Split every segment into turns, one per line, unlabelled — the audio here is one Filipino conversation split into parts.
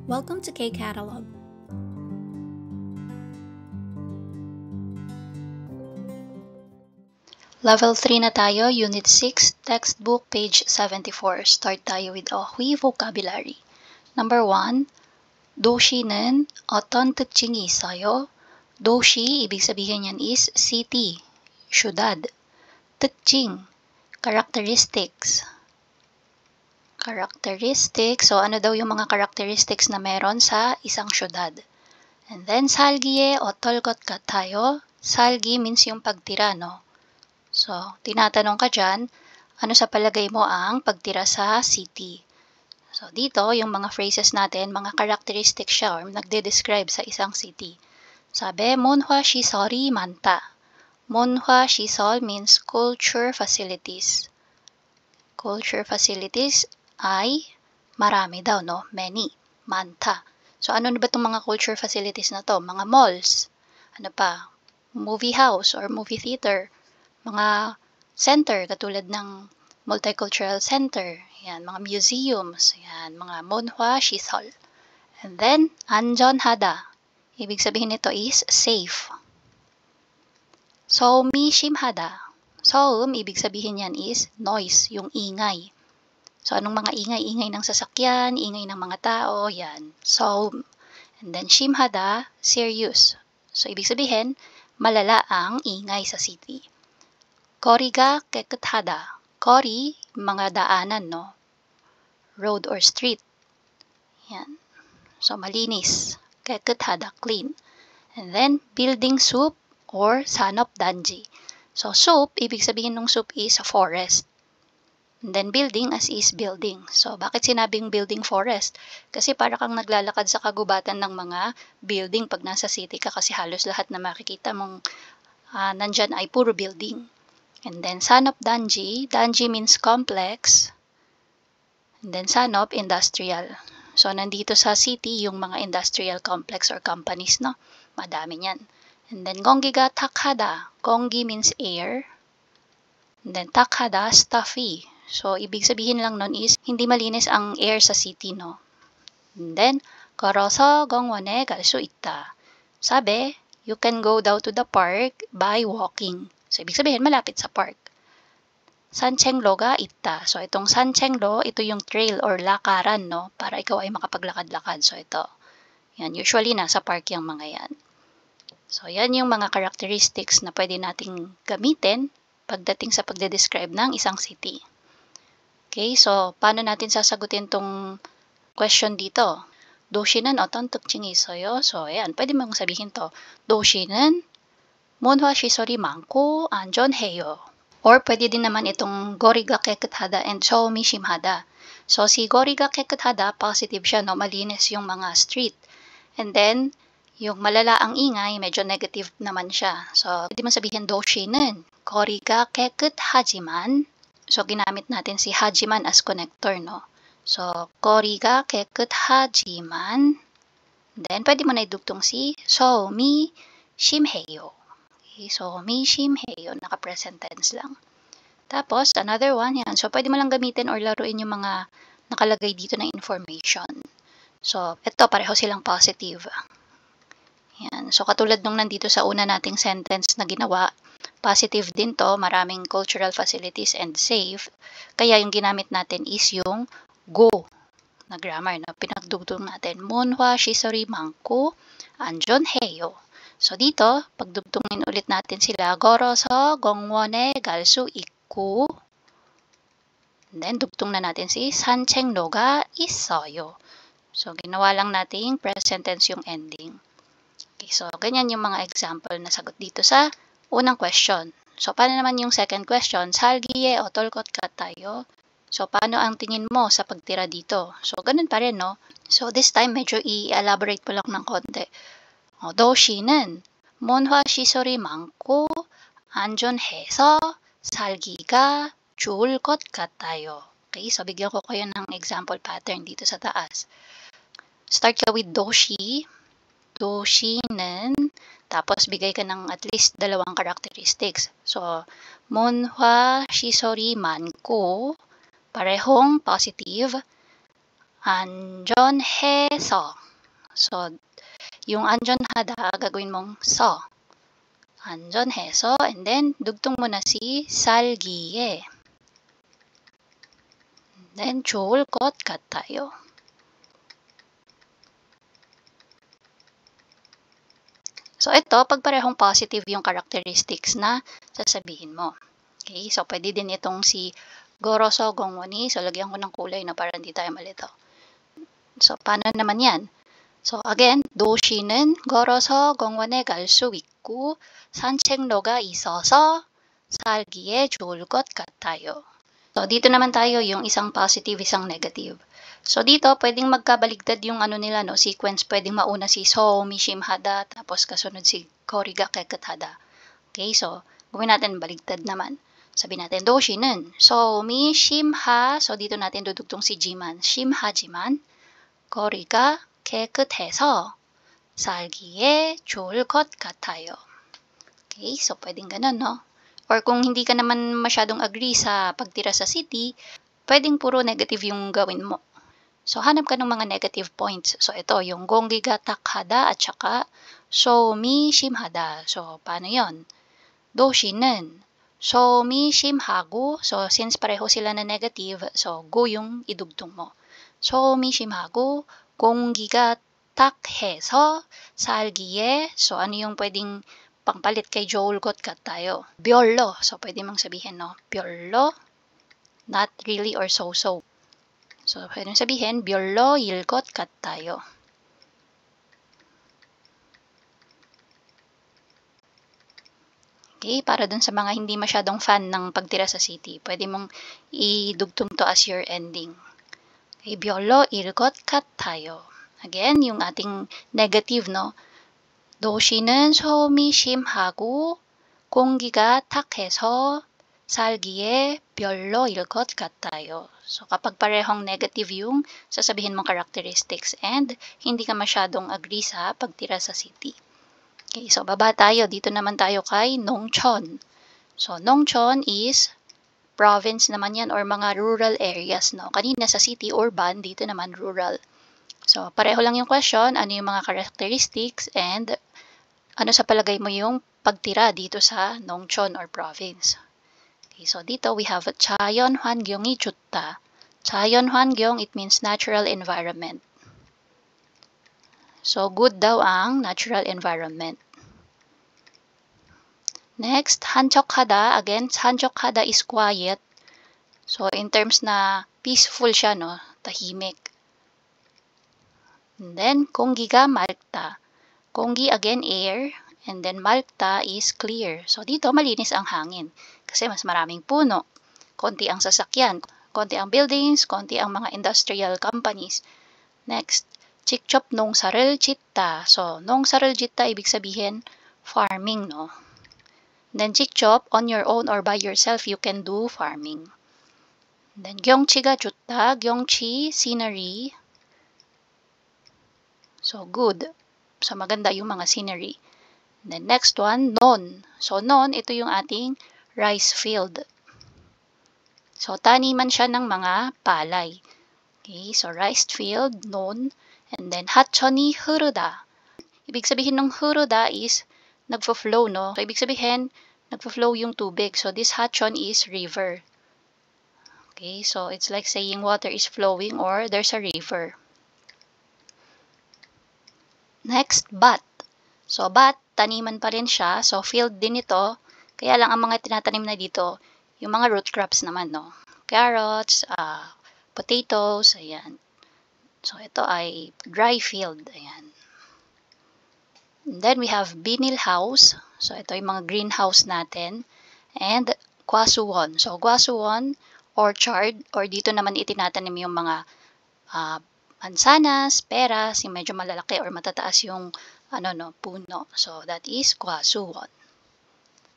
Welcome to K-Catalog.
Level 3 na tayo, Unit 6, Textbook, page 74. Start tayo with 어휘 vocabulary. Number 1, 도시는 어떤 특징이 있어요? 도시, ibig sabihin yan is city, syudad. 특징, characteristics. Characteristics, so ano daw yung mga characteristics na meron sa isang syudad? And then, 살기에 어떨 것 같아요? 살기 means yung pagtira, no? So, tinatanong ka dyan, ano sa palagay mo ang pagtira sa city? So, dito, yung mga phrases natin, mga characteristics siya or nagde-describe sa isang city. Sabi, 문화 시설이 많다. 문화 시설 means culture facilities. Culture facilities ay marami daw, no? Many. 많다. So, ano na ba itong mga culture facilities na to? Mga malls. Ano pa? Movie house or movie theater. Mga center katulad ng multicultural center, yan, mga museums, yan, mga 문화 시설. And then, 안전하다. Ibig sabihin nito is safe. 소음이 심하다. 소음, ibig sabihin yan is noise, yung ingay. So, anong mga ingay? Ingay ng sasakyan, ingay ng mga tao, yan, 소음. And then, 심하다, serious. So, ibig sabihin, malala ang ingay sa city. 거리가 깨끗하다. 거리, mga daanan, no? Road or street. Yan. So, malinis. 깨끗하다, clean. And then, building soup or 산업단지. So, soup, ibig sabihin ng soup is forest. And then, building as is building. So, bakit sinabing building forest? Kasi para kang naglalakad sa kagubatan ng mga building pag nasa city ka kasi halos lahat na makikita mong nandyan ay puro building. And then, 산업단지, 단지 means complex. And then, 산업, industrial. So, nandito sa city, yung mga industrial complex or companies, no? Madami niyan. And then, 공기가 탁하다. 공기 means air. And then, 탁하다, stuffy. So, ibig sabihin lang nun is, hindi malinis ang air sa city, no? And then, 걸어서 공원에 갈 수 있다. Sabi, you can go down to the park by walking. So, ibig sabihin, malapit sa park. 산책로가 있다. So, itong 산책로, ito yung trail or lakaran, no? Para ikaw ay makapaglakad-lakad. So, ito. Yan, usually, nasa park yung mga yan. So, yan yung mga characteristics na pwede nating gamitin pagdating sa pagde-describe ng isang city. Okay, so, paano natin sasagutin tong question dito? 도시는 어떤 특징이 있어요? So, ayan, pwede mong sabihin to. 도시는 문화시설이 많고 안전해요. Or pwede din naman itong 거리가 깨끗하다 and 소음이 심하다. So si 거리가 깨끗하다, positive siya, no? Malinis yung mga street. And then, yung malala ang ingay, medyo negative naman siya. So, pwede mo sabihin 도시는 거리가 깨끗하지만, so ginamit natin si 하지만 as connector, no? So, 거리가 깨끗하지만, then pwede mo na idugtong si 소음이 심해요. Okay, so, 심해요, naka-present tense lang. Tapos, another one, yan. So, pwede mo lang gamitin or laruin yung mga nakalagay dito na information. So, ito, pareho silang positive. Yan. So, katulad nung nandito sa una nating sentence na ginawa, positive din to, maraming cultural facilities and safe. Kaya yung ginamit natin is yung go na grammar. No? Pinagdugtong natin, 문화 시설이 많고 안전해요. So, dito, pagdugtungin ulit natin sila, 걸어서 공원에 갈 수 있고, and then, dugtong na natin si 산책로가 있어요. So, ginawa lang natin present tense yung ending. Okay, so, ganyan yung mga example na sagot dito sa unang question. So, paano naman yung second question? 살기에 어떨 것 같아요? So, paano ang tingin mo sa pagtira dito? So, ganun pa rin, no? So, this time, medyo i-elaborate po lang ng konti. 도시는 문화시설이 많고 안전해서 살기가 좋을 것 같아요. Okay, so bigyan ko kayo ng example pattern dito sa taas. Start ka with 도시. 도시는, tapos bigay ka ng at least dalawang characteristics. So, 문화시설이 많고, parehong positive. 안전해서. So, yung 안전하다, gagawin mong so. 안전해서, and then, dugtong mo na si 살기에. Then, 좋을 것 같아요. So, ito, pag parehong positive yung characteristics na sasabihin mo. Okay, so pwede din itong si goroso gongwani. So, lagyan ko ng kulay na para hindi tayo malito. So, paano naman yan? So, again, 도시는 걸어서 공원에 갈 수 있고 산책로가 있어서 살기에 좋을 것 같아요. So, dito naman tayo yung isang positive, isang negative. So, dito, pwedeng magkabaligtad yung ano nila, no, sequence. Pwedeng mauna si 소음이 심하다, tapos kasunod si 거리가 깨끗하다. Okay, so, gawin natin baligtad naman. Sabi natin, 도시는 소음이 심하, so dito natin dudugtong si 지만, 심하지만, 거리가 깨끗해서 살기에 좋을 것 같아요. Okay, so pwedeng ganun, no? Or kung hindi ka naman masyadong agree sa pagtira sa city, pwedeng puro negative yung gawin mo. So, hanap ka ng mga negative points. So, ito, yung 공기가 탁하다 at saka 소음이 심하다. So, paano yon? 도시는 소음이 심하고, so, since pareho sila na negative, so, go yung idugtong mo. 소음이 심하고, 공기가 탁해서 살기에, so, ano yung pwedeng pangpalit kay 좋을 것 같아요? 별로. So, pwede mong sabihin, no? 별로, not really or so-so. So, pwede sabihin, 별로일 것 같아요. Okay, para dun sa mga hindi masyadong fan ng pagtira sa city, pwede mong idugtong to as your ending. Okay, 별로일 것 같아요. Again, yung ating negative, no? 도시는 소음이 심하고 공기가 탁해서 살기에 별로일 것 같아요. So, kapag parehong negative yung sasabihin mong characteristics and hindi ka masyadong agree sa pagtira sa city. Okay, so baba tayo. Dito naman tayo kay 농촌. So, 농촌 is province naman yan or mga rural areas, no? Kanina sa city, urban, dito naman rural. So, pareho lang yung question, ano yung mga characteristics and ano sa palagay mo yung pagtira dito sa 농촌 or province. Okay, so dito we have 자연 환경이 좋다. 자연 환경, it means natural environment. So, good daw ang natural environment. Next, 한적하다. Again, 한적하다 is quiet. So, in terms na peaceful siya, no? Tahimik. And then, 공기가 맑다. 공기, again, air. And then, 맑다 is clear. So, dito, malinis ang hangin. Kasi mas maraming puno. Konti ang sasakyan. Konti ang buildings. Konti ang mga industrial companies. Next, 직접 농사를 짓다. So, 농사를 짓다, ibig sabihin, farming, no? Then, 직접, on your own or by yourself, you can do farming. Then, 경치가 좋다. 경치, scenery. So, good. So, maganda yung mga scenery. Then, next one, non. So, non, ito yung ating rice field. So, taniman siya ng mga palay. Okay, so rice field, non. And then, 하천이 흐르다. Ibig sabihin ng 흐르다 is nagfo-flow, no? So, ibig sabihin, nagfo-flow yung tubig. So, this 하천 is river. Okay, so it's like saying water is flowing or there's a river. Next, bat. So, bat, taniman pa rin siya. So, field din ito. Kaya lang ang mga tinatanim na dito, yung mga root crops naman, no? Carrots, potatoes, ayan. So, ito ay dry field, ayan. And then, we have binil house. So, ito yung mga greenhouse natin. And gwasuwon. So, gwasuwon, orchard, or dito naman itinatanim yung mga mansanas, peras, yung medyo malalaki or matataas yung puno. So, that is gwasuwon.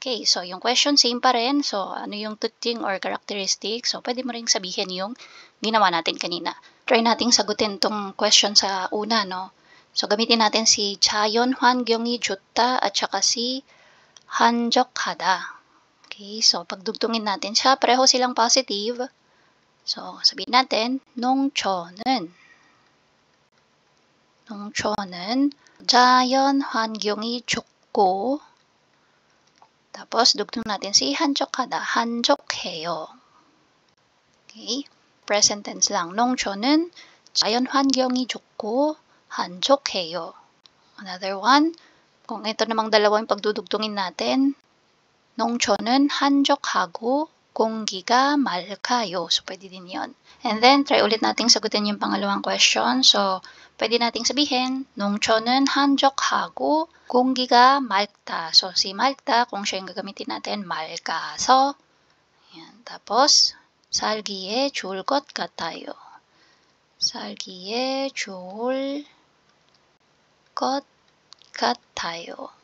Okay, so yung question same pa rin. So, ano yung tuting or characteristic? So, pwede mo ring sabihin yung ginawa natin kanina. Try nating sagutin tong question sa una, no? So, gamitin natin si 자연 환경이 좋다 at saka si 한적하다. Okay, so pagdugtungin natin siya, pareho silang positive. So, sabihin natin, 농촌은 농촌은 자연 환경이 좋고, tapos dugtong natin si 한적하다, 한적해요. Okay? Present tense lang. 농촌은 자연 환경이 좋고 한적해요. Another one, kung ito namang dalawa yung pagdudugtungin natin, 농촌은 한적하고 공기가 맑아요. So, pwede din yun. And then, try ulit nating sagutin yung pangalawang question. So, pwede nating sabihin, 농촌은 한적하고 공기가 맑다. So, si 맑다, kung siya yung gagamitin natin, 맑아서. Yan. Tapos, 살기에 좋을 것 같아요. 살기에 좋을 것 같아요.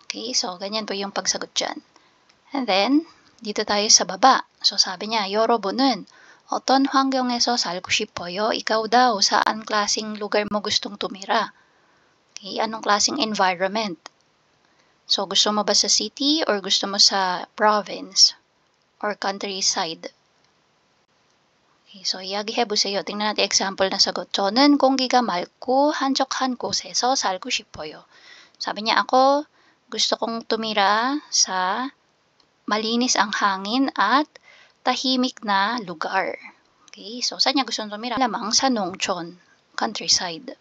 Okay, so ganyan po yung pagsagot dyan. And then, dito tayo sa baba. So sabi niya, 여러분은 어떤 환경에서 살고 싶어요? Ikaw daw, saan klaseng lugar mo gustong tumira? Okay, anong klaseng environment? So gusto mo ba sa city or gusto mo sa province or countryside? Okay, so 이야기 해보세요. tingnan natin example na sagot. 저는 공기가 맑고 한적한 곳에서 살고 싶어요. Sabi niya, ako gusto kong tumira sa malinis ang hangin at tahimik na lugar. Okay, so saan niya gusto tumira? Lamang sa 농촌, countryside.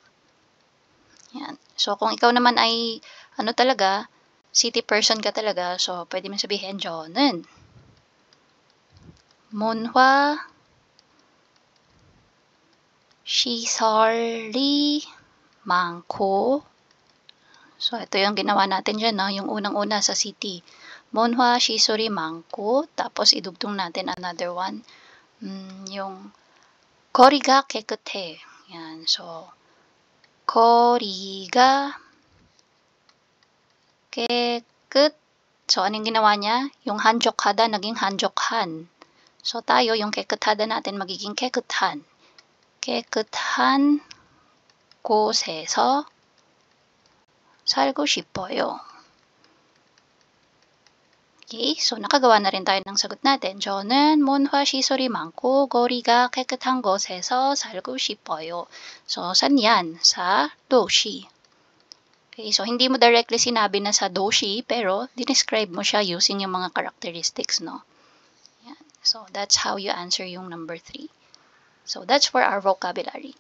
Yan. So kung ikaw naman ay talaga, city person ka talaga, so pwede mo sabihin, 저는 문화 시설이 많고, so ito yung ginawa natin dyan, no? Yung unang-una sa city. 문화 시설이 많고, tapos idugtong natin another one. yung 거리가 깨끗해. Yan. So, 거리가 깨끗. So, anong ginawa niya? Yung 한적하다 naging 한적한. So, tayo, yung 깨끗하다 natin magiging 깨끗한. 깨끗한 곳에서 살고 싶어요. Okay, so nakagawa na rin tayo ng sagot natin. 저는 문화시설이 많고 거리가 깨끗한 곳에서 살고 싶어요. So, saan yan? Sa 도시. Okay, so hindi mo directly sinabi na sa 도시, pero dinescribe mo siya using yung mga characteristics, no? Yan. So, that's how you answer yung number 3. So, that's for our vocabulary.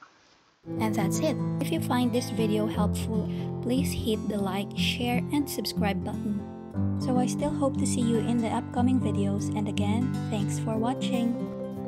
And that's it. If you find this video helpful, please hit the like, share, and subscribe button. So I still hope to see you in the upcoming videos, and again, thanks for watching.